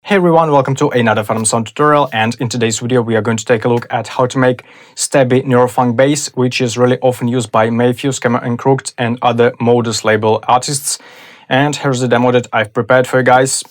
Hey everyone, welcome to another PHENOMSOUND tutorial, and in today's video we are going to take a look at how to make stabby neurofunk bass, which is really often used by Mefjus, Camo and Krooked and other Modus label artists. And here's the demo that I've prepared for you guys.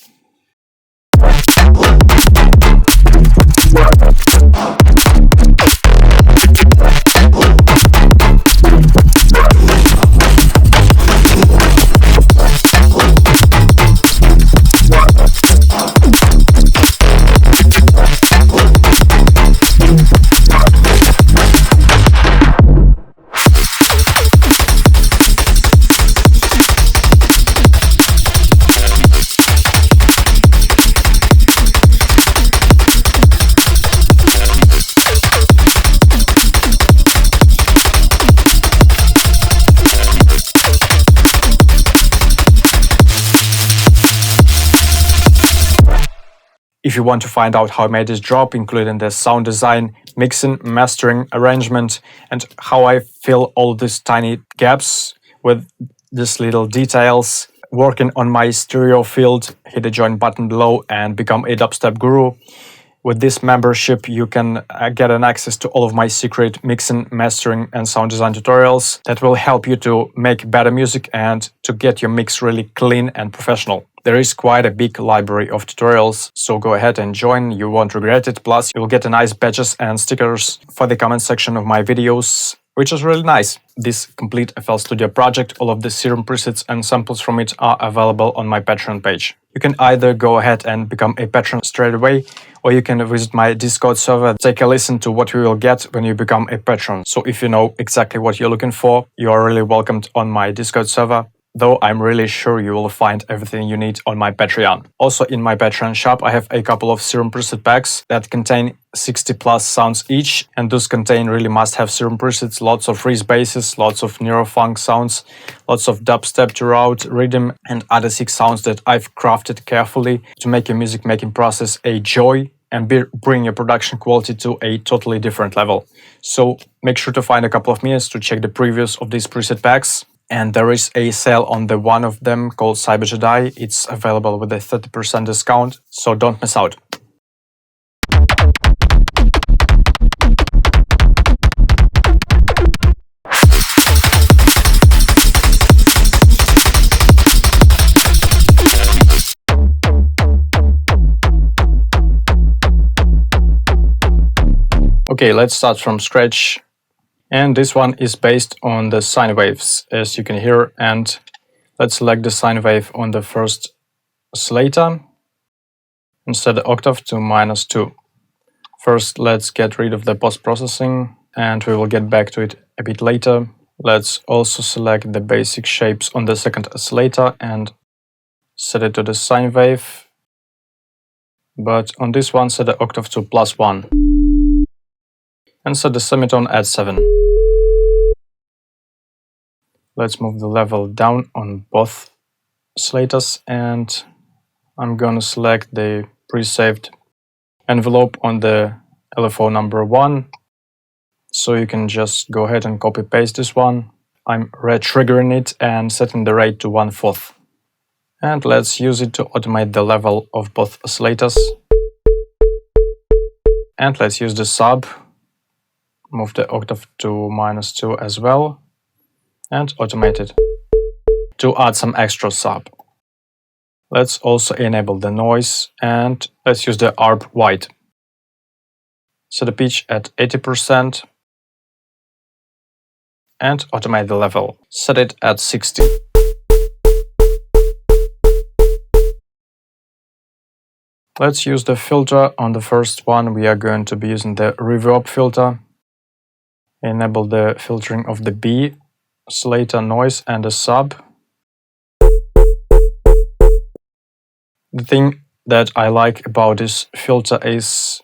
If you want to find out how I made this drop, including the sound design, mixing, mastering, arrangement, and how I fill all these tiny gaps with these little details, working on my stereo field, hit the join button below and become a dubstep guru. With this membership, you can get an access to all of my secret mixing, mastering, and sound design tutorials that will help you to make better music and to get your mix really clean and professional. There is quite a big library of tutorials, so go ahead and join, you won't regret it. Plus, you'll get a nice badges and stickers for the comment section of my videos, which is really nice. This complete FL Studio project, all of the Serum presets and samples from it are available on my Patron page. You can either go ahead and become a patron straight away, or you can visit my Discord server, take a listen to what you will get when you become a patron. So if you know exactly what you're looking for, you are really welcomed on my Discord server, though I'm really sure you will find everything you need on my Patreon. Also in my Patreon shop, I have a couple of Serum preset packs that contain 60 plus sounds each, and those contain really must-have Serum presets, lots of freeze basses, lots of neurofunk sounds, lots of dubstep throughout, rhythm, and other 6 sounds that I've crafted carefully to make your music making process a joy and bring your production quality to a totally different level. So make sure to find a couple of minutes to check the previews of these preset packs. And there is a sale on the one of them called Cyber Jedi. It's available with a 30% discount, so don't miss out. Okay, let's start from scratch. And this one is based on the sine waves, as you can hear. And let's select the sine wave on the first oscillator and set the octave to -2. First, let's get rid of the post-processing, and we will get back to it a bit later. Let's also select the basic shapes on the second oscillator and set it to the sine wave. But on this one, set the octave to +1. And set the semitone at 7. Let's move the level down on both oscillators, and I'm going to select the pre-saved envelope on the LFO number 1. So you can just go ahead and copy paste this one. I'm re-triggering it and setting the rate to 1/4. And let's use it to automate the level of both oscillators. And let's use the sub. Move the octave to -2 as well, and automate it to add some extra sub. Let's also enable the noise, and let's use the ARP white. Set the pitch at 80% and automate the level. Set it at 60. Let's use the filter. On the first one, we are going to be using the reverb filter. Enable the filtering of the B, oscillator, noise, and the sub. The thing that I like about this filter is,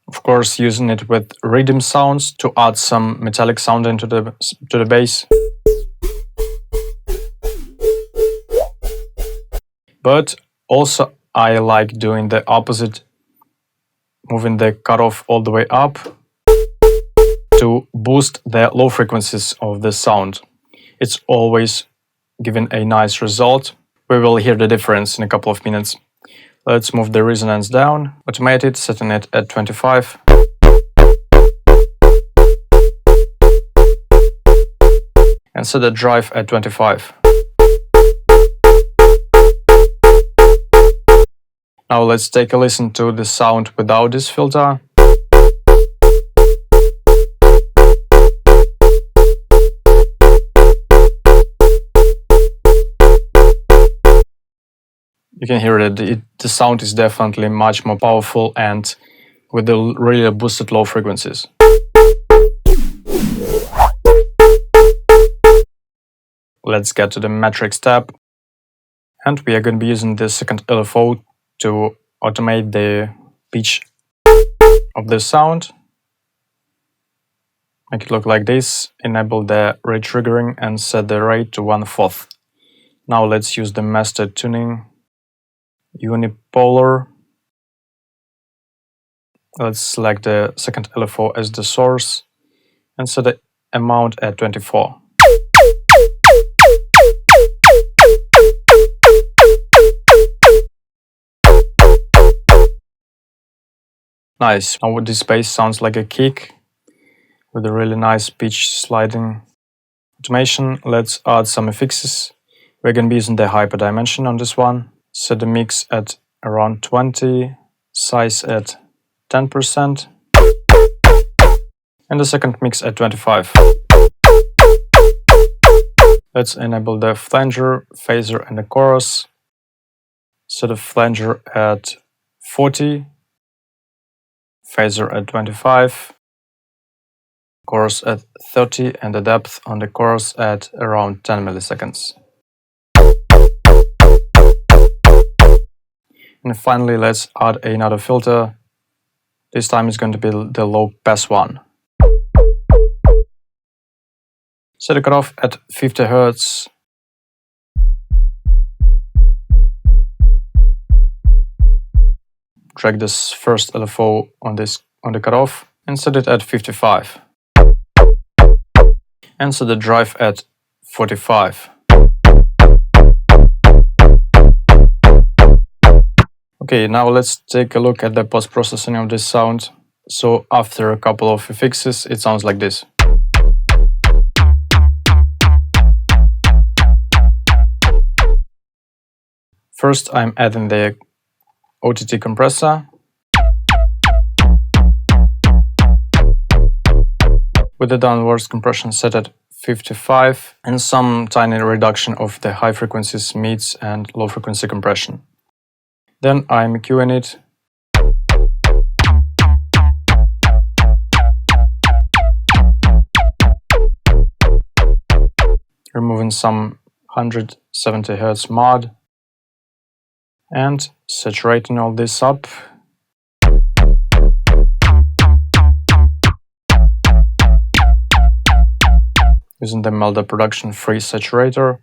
of course, using it with rhythm sounds to add some metallic sound into the bass. But also I like doing the opposite, moving the cutoff all the way up to boost the low frequencies of the sound. It's always given a nice result. We will hear the difference in a couple of minutes. Let's move the resonance down, automate it, setting it at 25. And set the drive at 25. Now let's take a listen to the sound without this filter. You can hear that the sound is definitely much more powerful and with the really boosted low frequencies. Let's get to the metrics tab, and we are going to be using the second LFO to automate the pitch of the sound. Make it look like this, enable the retriggering and set the rate to 1/4. Now let's use the master tuning, unipolar. Let's select the second LFO as the source and set the amount at 24. Nice. Now this bass sounds like a kick with a really nice pitch sliding automation. Let's add some effects. We're going to be using the hyperdimension on this one. Set the mix at around 20, size at 10%, and the second mix at 25. Let's enable the flanger, phaser, and the chorus. Set the flanger at 40, phaser at 25, chorus at 30, and the depth on the chorus at around 10 milliseconds. And finally, let's add another filter. This time it's going to be the low pass one. Set the cutoff at 50 Hz. Drag this first LFO on the cutoff and set it at 55. And set the drive at 45. Okay, now let's take a look at the post-processing of this sound. So after a couple of fixes, it sounds like this. First, I'm adding the OTT compressor with the downwards compression set at 55 and some tiny reduction of the high frequencies mids and low frequency compression. Then I'm EQing it. Removing some 170 Hz mod and saturating all this up. Using the Melda Production free saturator,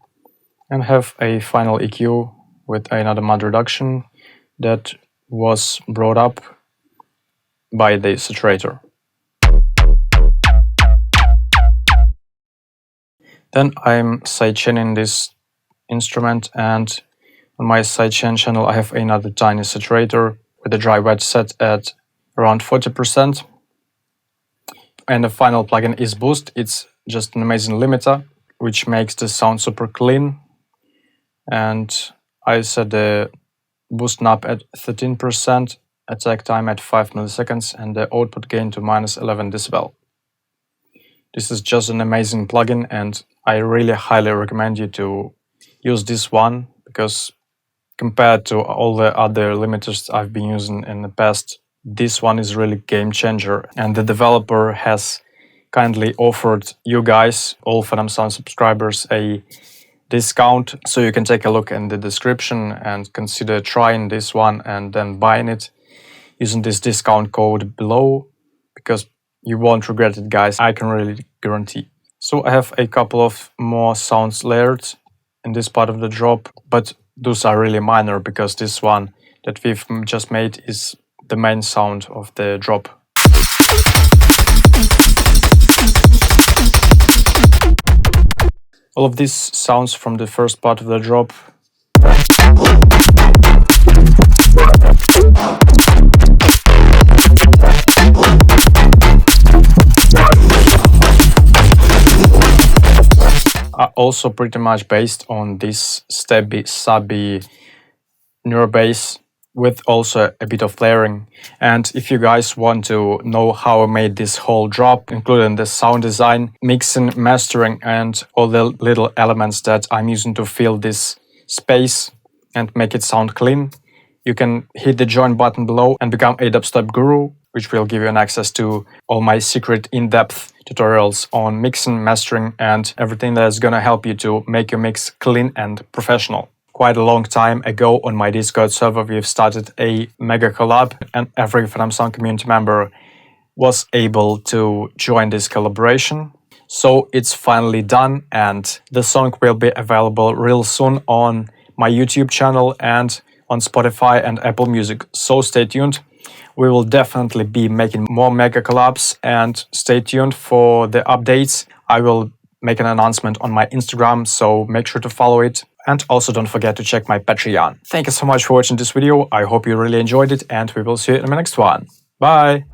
and have a final EQ with another mod reduction that was brought up by the saturator. Then I'm sidechaining this instrument, and on my sidechain channel I have another tiny saturator with the dry wet set at around 40%. And the final plugin is Boost. It's just an amazing limiter which makes the sound super clean. And I set the boost knob at 13%, attack time at 5 milliseconds, and the output gain to -11 decibel. This is just an amazing plugin, and I really highly recommend you to use this one, because compared to all the other limiters I've been using in the past, this one is really game changer. And the developer has kindly offered you guys, all PHENOMSOUND subscribers, a discount, so you can take a look in the description and consider trying this one and then buying it using this discount code below, because you won't regret it, guys. I can really guarantee. So I have a couple of more sounds layered in this part of the drop, but those are really minor because this one that we've just made is the main sound of the drop. All of these sounds from the first part of the drop also pretty much based on this stubby, subby NEUROBASS with also a bit of layering. And if you guys want to know how I made this whole drop, including the sound design, mixing, mastering, and all the little elements that I'm using to fill this space and make it sound clean, you can hit the join button below and become a dubstep guru, which will give you an access to all my secret in-depth tutorials on mixing, mastering, and everything that's gonna help you to make your mix clean and professional. Quite a long time ago on my Discord server, we've started a mega collab, and every PHENOMSOUND community member was able to join this collaboration. So it's finally done, and the song will be available real soon on my YouTube channel and on Spotify and Apple Music. So stay tuned. We will definitely be making more mega collabs, and stay tuned for the updates. I will make an announcement on my Instagram, so make sure to follow it. And also don't forget to check my Patreon. Thank you so much for watching this video. I hope you really enjoyed it, and we will see you in the next one. Bye!